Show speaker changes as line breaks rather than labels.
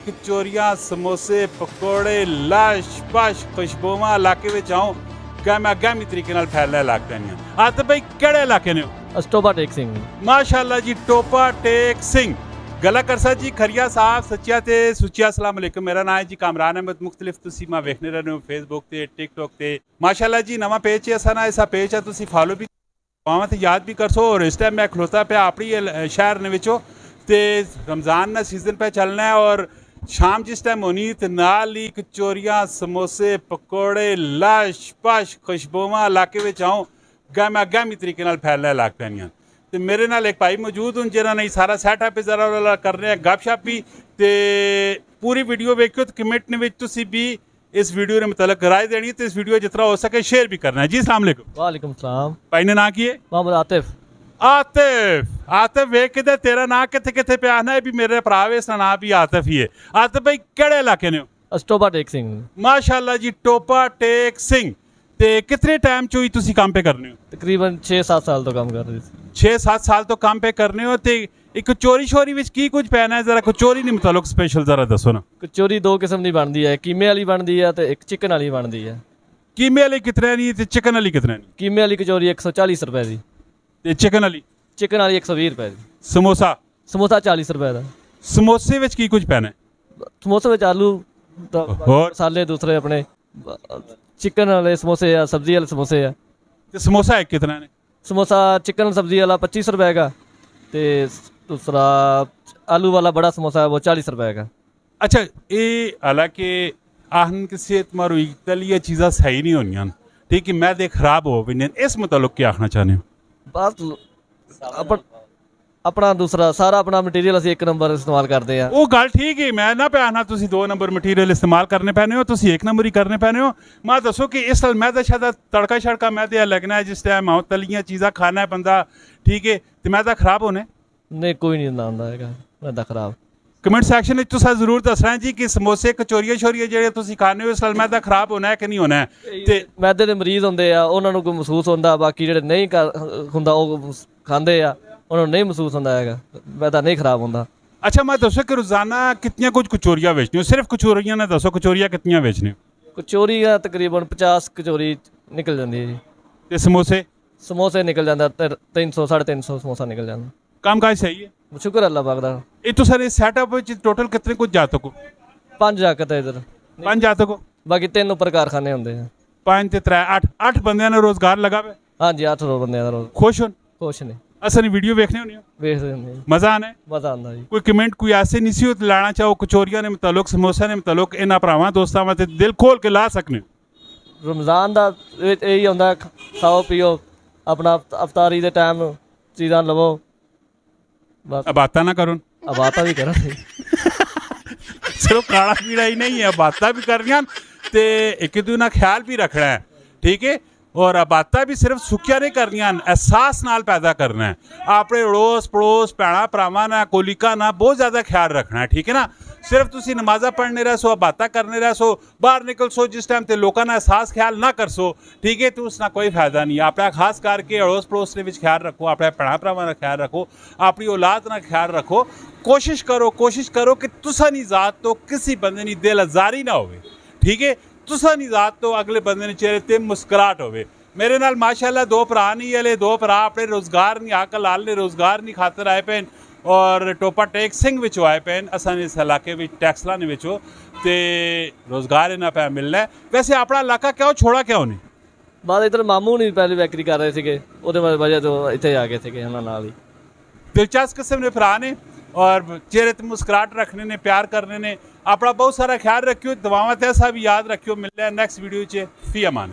कचौरियां समोसे पकौड़े लाश बश खुशबूवा इलाके में आऊँ गहमी तरीके नाल फैलने लग पैनियां। आते भाई केड़े इलाके ने हो?
टोपा टेक सिंह
माशाअल्लाह जी टोपा टेक सिंह गला करसा जी खरिया साहब सच्चिया ते सुचिया अस्सलाम वालेकुम। मेरा नाम है जी कामरान अहमद। मुख्तलिफ तुसी मैं वेखने रहने हो फेसबुक ते टिकटॉक ते। माशाअल्लाह जी नवा पेज है असा ना ऐसा पेज है तुसी फॉलो भी पावा ते याद भी करसो। और इस टाइम मैं खलोता पे अपनी शहर ने विचो ते रमज़ान ना सीजन पे चलना है और शाम जिस टाइम होनी तो नाल ही कचौरियां समोसे पकौड़े लाश बश खुशबूवा इलाके में आऊँ गहमी तरीके नाल फैलने लग पैनियां। तो मेरे नाल एक भाई मौजूद हूँ जिन्होंने सारा सैटअप जरा करने गपशप भी ते पूरी वीडियो वेखियो तो कमेंट ने तुसी भी इस वीडियो के मतलब राय देनी तो इस वीडियो जितना हो सके शेयर भी करना है। जी अस्सलाम वालेकुम।
वालेकुम सलाम।
भाई ने ना किए
मोहम्मद आतिफ।
आतिफ वेख के तेरा ना किथे किथे पे आना है भी मेरे भरा वे इसका नाम भी आतिफ ही है। आतिफ भाई केड़े इलाके ने हो?
टोपा टेक सिंह
माशाअल्लाह जी टोपा टेक सिंह ते कितने टाइम चो ही तुसी काम पे करने हो?
तकरीबन 6-7 साल तो काम कर रहे थे।
6-7 साल तो काम पे करने हो ते एक कचौरी शोरी विच की कुछ पैना है जरा कचौरी नहीं मतलब स्पेशल जरा दसो ना।
कचौरी दो किस्म की बनती है, कीमे वाली बनती है तो एक चिकन वाली बनती है।
कीमे वाली कितने नी ते चिकन वाली कितने नी?
कीमे वाली कचौरी 140 रुपए की
ते चिकन वाली
120 रुपए की।
समोसा
40 रुपए का।
समोसे विच की कुछ पैना है?
समोसे में आलू
और
मसाले दूसरे अपने चिकन वाले समोसे या सब्जी वाले समोसे है।
ते समोसा एक कितना ने?
समोसा चिकन सब्जी वाला 25 रुपए का ते दूसरा आलू वाला बड़ा समोसा है वो 40 रुपए का।
अच्छा ये हालांकि आहन की सेहत मारू तलिया चीज़ा सही नहीं होनियां ठीक है मैदे खराब हो भी नहीं इस मतलब क्या आखना चाहते हो?
बस अपना दूसरा सारा अपना मटीरियल ਅਸੀਂ ਇੱਕ ਨੰਬਰ ਇਸਤੇਮਾਲ ਕਰਦੇ ਆ।
ਉਹ ਗੱਲ ਠੀਕ ਹੈ ਮੈਂ ਨਾ ਪਿਆਣਾ ਤੁਸੀਂ 2 ਨੰਬਰ ਮਟੀਰੀਅਲ ਇਸਤੇਮਾਲ ਕਰਨੇ ਪੈਣੇ ਹੋ ਤੁਸੀਂ 1 ਨੰਬਰ ਹੀ ਕਰਨੇ ਪੈਣੇ ਹੋ। ਮੈਂ ਦੱਸੋ ਕਿ ਇਸ ਸਾਲ ਮੈਦਾ ਸ਼ਾਦਾ ਤੜਕਾ ਛੜਕਾ ਮੈਦੇ लगना है जिस टाइम आओ तलियां चीज़ा खाना है बंदा ठीक है तो मैदा खराब होने
नहीं कोई नहीं आंदा ਹੈਗਾ मैदा खराब।
कमेंट सैक्शन में तुसा जरूर दसना जी कि समोसे कचौरियां शोरियां ਜਿਹੜੇ ਤੁਸੀਂ ਖਾਣੇ ਹੋ ਇਸ ਸਾਲ ਮੈਦਾ ਖਰਾਬ ਹੋਣਾ ਹੈ ਕਿ ਨਹੀਂ ਹੋਣਾ ਹੈ। ਤੇ
ਮੈਦੇ ਦੇ ਮਰੀਜ਼ ਹੁੰਦੇ ਆ ਉਹਨਾਂ ਨੂੰ ਕੋਈ ਮਹਿਸੂਸ ਹੁੰਦਾ ਬਾਕੀ ਜਿਹੜੇ ਨਹੀਂ ਹੁੰਦਾ ਉਹ ਖਾਂਦੇ ਆ ਉਹਨਾਂ ਨੂੰ ਨਹੀਂ ਮਹਿਸੂਸ ਹੁੰਦਾ ਹੈਗਾ ਮੈਦਾ नहीं खराब ਹੁੰਦਾ।
अच्छा मैं दसो कि रोजाना कितनी कुछ कचौरियां बेचनी हो? सिर्फ कचौरियां ने दसो कचौरियां कितनी बेचनी हो?
कचौरियां तकरीबन 50 कचौरी निकल जाती है जी।
ते समोसे
समोसे निकल जाता 300 350 समोसा निकल जाता।
काम काज सही है
शुक्र अल्लाह पाक दा।
ये तो सारे सेटअप टोटल कितने कुछ जातक हो?
5 जाकत है इधर
5 जातक हो
बाकी 3 ऊपर कारखाने होंगे हैं।
5 ते 3 8 बंदे ने रोजगार लगा पे।
हाँ जी 8 बंदे रोज
खुश हो?
खुश ने
असली वीडियो देखने होनी हो
ਵੇਖਦੇ ਹੁੰਦੇ
मजा आना है
ਮਜ਼ਾ ਆਉਂਦਾ ਜੀ।
कोई कमेंट कोई ऐसे नहीं सी लाना चाहो कचौरियां ने मुतालुक समोसा ने मुतालुक इन्हां भरावां दोस्तां वास्ते दिल खोल के ला सकने।
रमज़ान ਦਾ ਇਹੀ ਹੁੰਦਾ ਖਾਓ ਪੀਓ ਆਪਣਾ ਅਫਤਾਰੀ ਦੇ ਟਾਈਮ ਚੀਜ਼ਾਂ ਲਵੋ ਬਸ।
बातां ना करो
ਬਾਤਾਂ ਵੀ ਕਰੋ।
सिर्फ काला पीड़ा ही नहीं है बातां भी करनियां ते एक दूसरे नाल ख्याल भी रखना है ठीक है। और बातां भी सिर्फ सुखिया नहीं करनियां एहसास नाल पैदा करना है अपने अड़ोस पड़ोस भैणा भरावां ना कोलिका ना बहुत ज़्यादा ख्याल रखना है ठीक है ना। सिर्फ तुसी नमाज़ा पढ़ने रह सो बातां करने रह सो बाहर निकल सो जिस टाइम ते लोगों ना एहसास ख्याल ना कर सो ठीक है तो उसना कोई फायदा नहीं। अपना खास करके अड़ोस पड़ोस के ख्याल रखो अपने भैणा भरावां का ख्याल रखो अपनी औलाद का ख्याल रखो। कोशिश करो कि तुसा नी जात तो किसी बंदे नी दिल आजारी ना हो ठीक है। तुसा नी जात तो अगले बंदे ने चेहरे ते मुस्कुराहट होवे। मेरे नाल माशाअल्लाह 2 भरा नहीं हले 2 भरा अपने रोज़गार नहीं आकल लाल ने रोज़गार नहीं खातर आए पे और टोपा टेक सिंह विचों आए पे असां इस इलाके में टैक्सला ने विचों ते रोज़गार इन्ना पे मिलना है। वैसे अपना इलाका क्यों छोड़ा क्यों नहीं?
ਬਾਅਦ ਇਧਰ ਮਾਮੂ ਨਹੀਂ ਪਹਿਲੇ ਵੈਕਰੀ ਕਰ ਰਹੇ ਸੀਗੇ ਉਹਦੇ ਵਜ੍ਹਾ ਤੋਂ ਇੱਥੇ ਆ ਗਏ ਸੀਗੇ ਉਹਨਾਂ ਨਾਲ ਹੀ।
दिलचस्प किस्म ने भरा ने और चेहरे ते मुस्कुराहट रखने ने प्यार करने ने अपना बहुत सारा ख्याल रखियो दवावां ते ऐसा भी याद रखियो। मिलते हैं नेक्स्ट वीडियो च फी अमान।